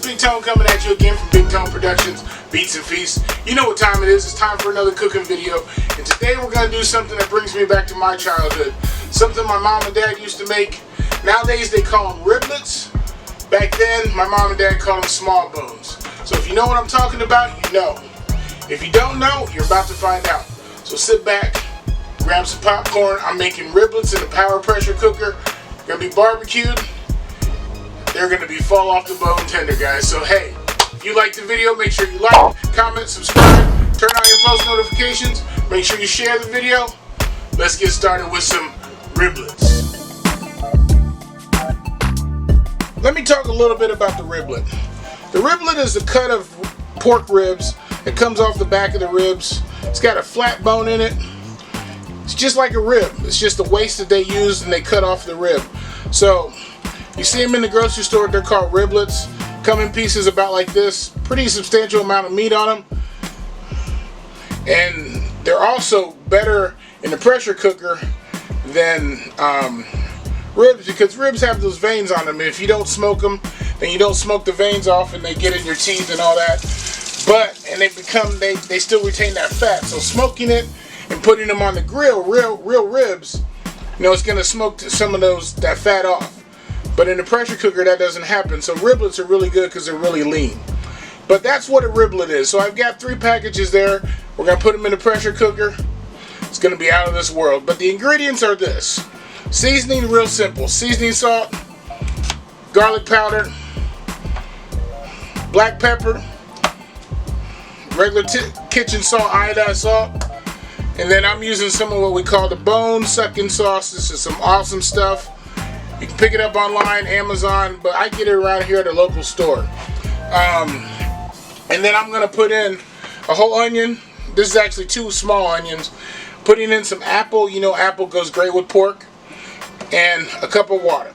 Bigtone coming at you again from Bigtone Productions, Beats and Feasts. You know what time it is. It's time for another cooking video. And today we're going to do something that brings me back to my childhood. Something my mom and dad used to make. Nowadays they call them riblets. Back then, my mom and dad called them small bones. So if you know what I'm talking about, you know. If you don't know, you're about to find out. So sit back, grab some popcorn. I'm making riblets in a power pressure cooker. Gonna be barbecued. They're gonna be fall off the bone tender, guys. So hey, if you like the video, make sure you like, comment, subscribe, turn on your post notifications, make sure you share the video. Let's get started with some riblets. Let me talk a little bit about the riblet. The riblet is a cut of pork ribs. It comes off the back of the ribs. It's got a flat bone in it. It's just like a rib. It's just the waist that they use and they cut off the rib. So you see them in the grocery store. They're called riblets. Come in pieces about like this. Pretty substantial amount of meat on them. And they're also better in the pressure cooker than ribs, because ribs have those veins on them. And if you don't smoke them, then you don't smoke the veins off and they get in your teeth and all that. And they still retain that fat. So smoking it and putting them on the grill, real ribs, you know, it's gonna smoke some of that fat off. But in the pressure cooker, that doesn't happen. So riblets are really good because they're really lean. But that's what a riblet is. So I've got 3 packages there. We're gonna put them in the pressure cooker. It's gonna be out of this world. But the ingredients are this: seasoning, real simple. Seasoning salt, garlic powder, black pepper, regular kitchen salt, iodized salt, and then I'm using some of what we call the bone sucking sauce. This is some awesome stuff. You can pick it up online, Amazon, but I get it around here at a local store. And then I'm gonna put in a whole onion. This is actually 2 small onions. Putting in some apple. You know, apple goes great with pork. And a cup of water.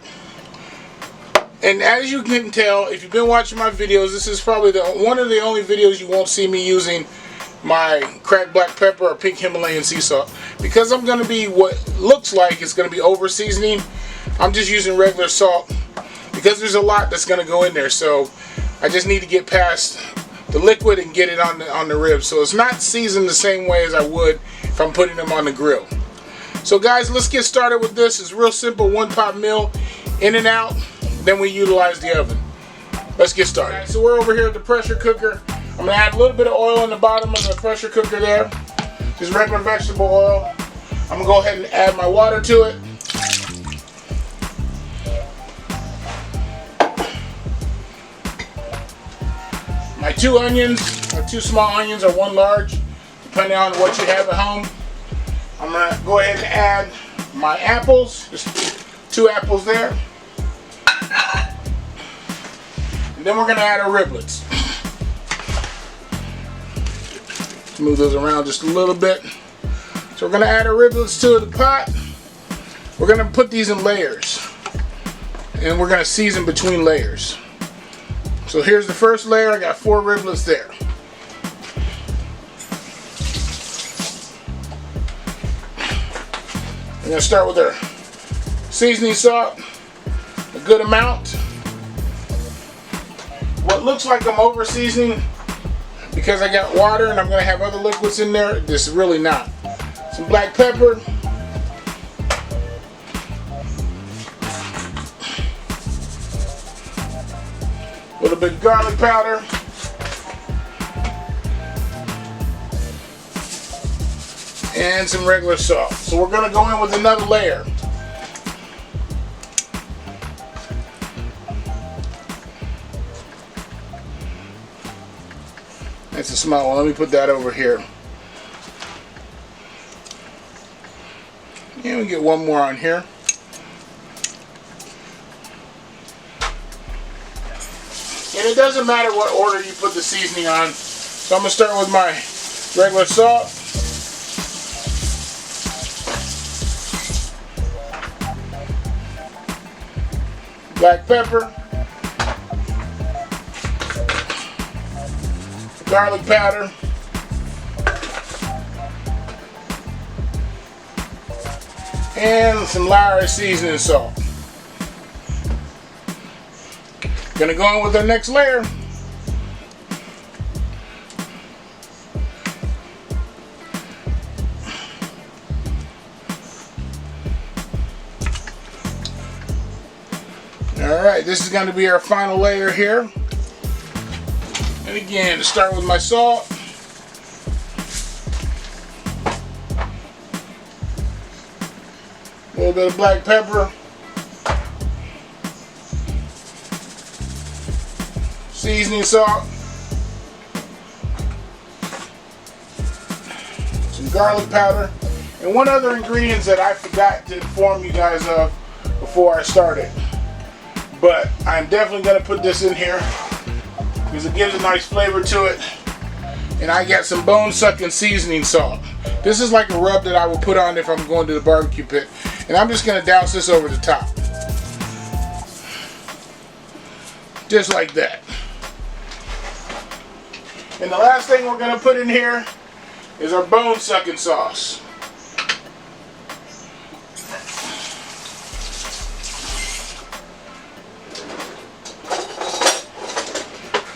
And as you can tell, if you've been watching my videos, this is probably one of the only videos you won't see me using my cracked black pepper or pink Himalayan sea salt, because I'm going to be what looks like it's going to be over seasoning. I'm just using regular salt because there's a lot that's going to go in there. So I just need to get past the liquid and get it on the ribs. So it's not seasoned the same way as I would if I'm putting them on the grill. So guys, let's get started with this. It's real simple, 1-pot meal, in and out. Then we utilize the oven. Let's get started. Right, so we're over here at the pressure cooker. I'm gonna add a little bit of oil in the bottom of the pressure cooker there. Just regular vegetable oil. I'm gonna go ahead and add my water to it. My 2 onions, or 2 small onions or 1 large, depending on what you have at home. I'm gonna go ahead and add my apples, just 2 apples there. And then we're gonna add our riblets. Move those around just a little bit. So we're gonna add our riblets to the pot. We're gonna put these in layers, and we're gonna season between layers. So here's the first layer. I got 4 riblets there. We're gonna start with our seasoning salt, a good amount. What looks like I'm over seasoning, because I got water and I'm gonna have other liquids in there, this is really not. Some black pepper, a little bit of garlic powder, and some regular salt. So we're gonna go in with another layer. That's a small one. Let me put that over here. And we get 1 more on here. And it doesn't matter what order you put the seasoning on. So I'm gonna start with my regular salt. Black pepper. Garlic powder, and some Lowry seasoning salt. Gonna go on with our next layer. Alright, this is going to be our final layer here. And again, to start with my salt. A little bit of black pepper. Seasoning salt. Some garlic powder. And one other ingredient that I forgot to inform you guys of before I started. But I'm definitely going to put this in here because it gives a nice flavor to it. And I got some bone-sucking seasoning salt. This is like a rub that I will put on if I'm going to the barbecue pit. And I'm just going to douse this over the top. Just like that. And the last thing we're going to put in here is our bone-sucking sauce.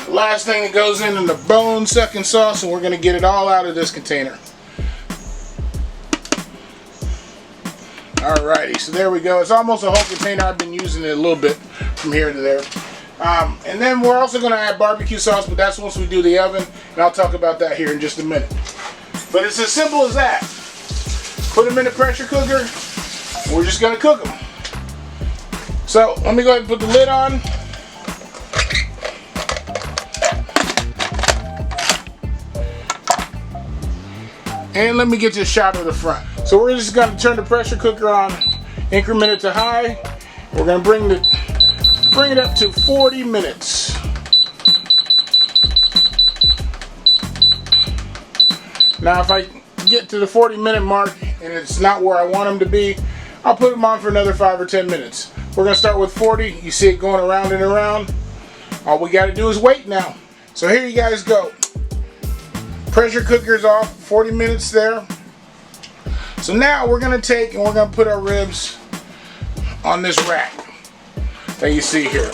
Last thing that goes in the bone-sucking sauce, and we're going to get it all out of this container. Alrighty, so there we go. It's almost a whole container. I've been using it a little bit from here to there. And then we're also going to add barbecue sauce, but that's once we do the oven, and I'll talk about that here in just a minute. But it's as simple as that. Put them in the pressure cooker, and we're just going to cook them. So let me go ahead and put the lid on. And let me get you a shot of the front. So we're just going to turn the pressure cooker on, increment it to high. We're going to bring it up to 40 minutes. Now if I get to the 40-minute mark and it's not where I want them to be, I'll put them on for another 5 or 10 minutes. We're going to start with 40. You see it going around and around. All we got to do is wait now. So here you guys go. Pressure cooker's off, 40 minutes there. So now we're going to take and we're going to put our ribs on this rack that you see here.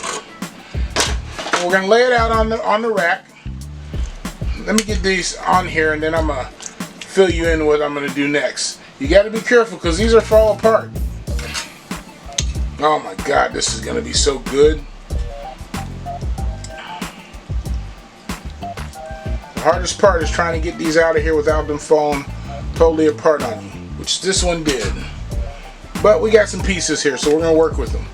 And we're going to lay it out on the rack. Let me get these on here and then I'm going to fill you in what I'm going to do next. You got to be careful because these are fall apart. Oh my God, this is going to be so good. The hardest part is trying to get these out of here without them falling totally apart on you, which this one did. But we got some pieces here, so we're going to work with them.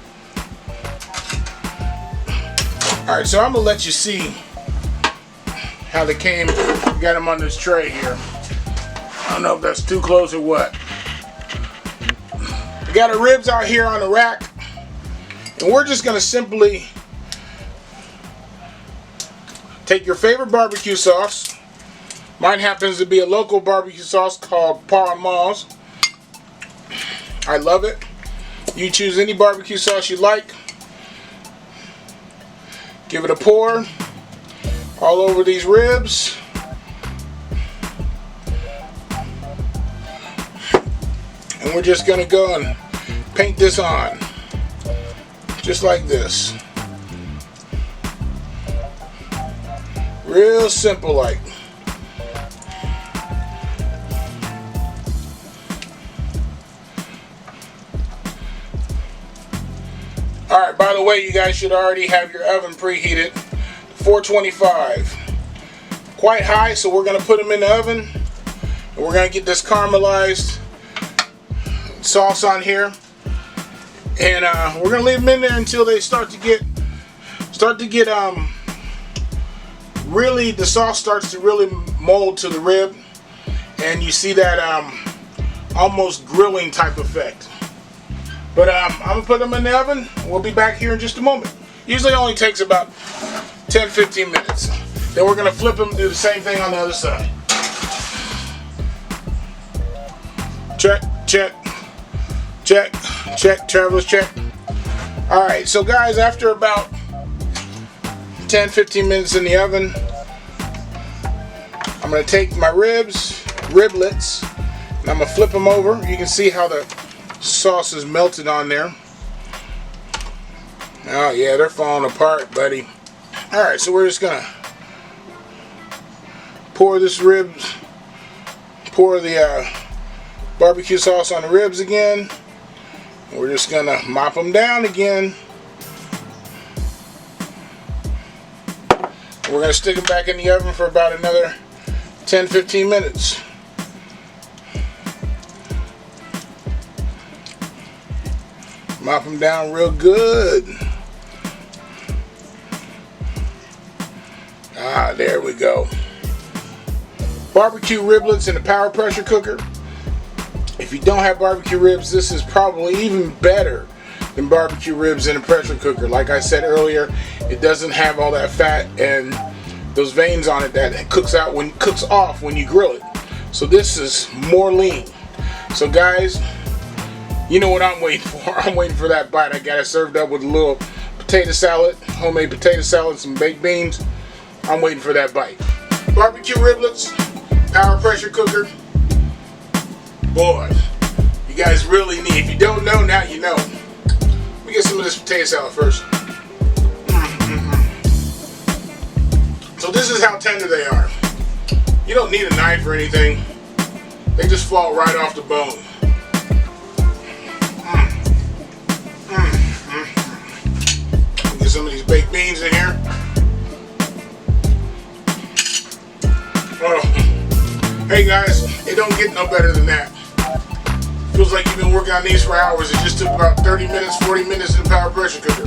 Alright, so I'm going to let you see how they came. Got them on this tray here. I don't know if that's too close or what. We got our ribs out here on the rack, and we're just going to simply take your favorite barbecue sauce. Mine happens to be a local barbecue sauce called Pa and Ma's. I love it. You choose any barbecue sauce you like. Give it a pour all over these ribs. And we're just going to go and paint this on. Just like this. Real simple like. Alright, by the way, you guys should already have your oven preheated. 425. Quite high, so we're going to put them in the oven. And we're going to get this caramelized sauce on here. And we're going to leave them in there until they start to get really, the sauce starts to really mold to the rib, and you see that almost grilling type effect. But I'm gonna put them in the oven. We'll be back here in just a moment. Usually only takes about 10-15 minutes. Then we're gonna flip them and do the same thing on the other side. Check, check, check, check, travelers, check. All right, so guys, after about 10-15 minutes in the oven, I'm going to take my riblets, and I'm going to flip them over. You can see how the sauce is melted on there. Oh yeah, they're falling apart, buddy. Alright, so we're just going to pour the barbecue sauce on the ribs again. And we're just going to mop them down again. We're going to stick them back in the oven for about another 10-15 minutes. Mop them down real good. Ah, there we go. Barbecue riblets in a power pressure cooker. If you don't have barbecue ribs, this is probably even better than barbecue ribs in a pressure cooker. Like I said earlier, it doesn't have all that fat and those veins on it that cooks off when you grill it. So this is more lean. So guys, you know what I'm waiting for. I'm waiting for that bite. I got it served up with a little potato salad, homemade potato salad, some baked beans. I'm waiting for that bite. Barbecue riblets, power pressure cooker. Boy, you guys really need, if you don't know, now you know. Let me get some of this potato salad first. So this is how tender they are. You don't need a knife or anything. They just fall right off the bone. Get some of these baked beans in here. Oh. Hey guys, it don't get no better than that. Feels like you've been working on these for hours. It just took about 30 minutes, 40 minutes in the power pressure cooker.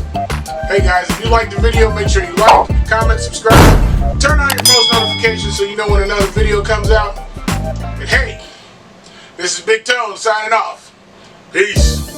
Hey guys, if you liked the video, make sure you like, comment, subscribe, turn on your post notifications so you know when another video comes out. And hey, this is Bigtone signing off. Peace.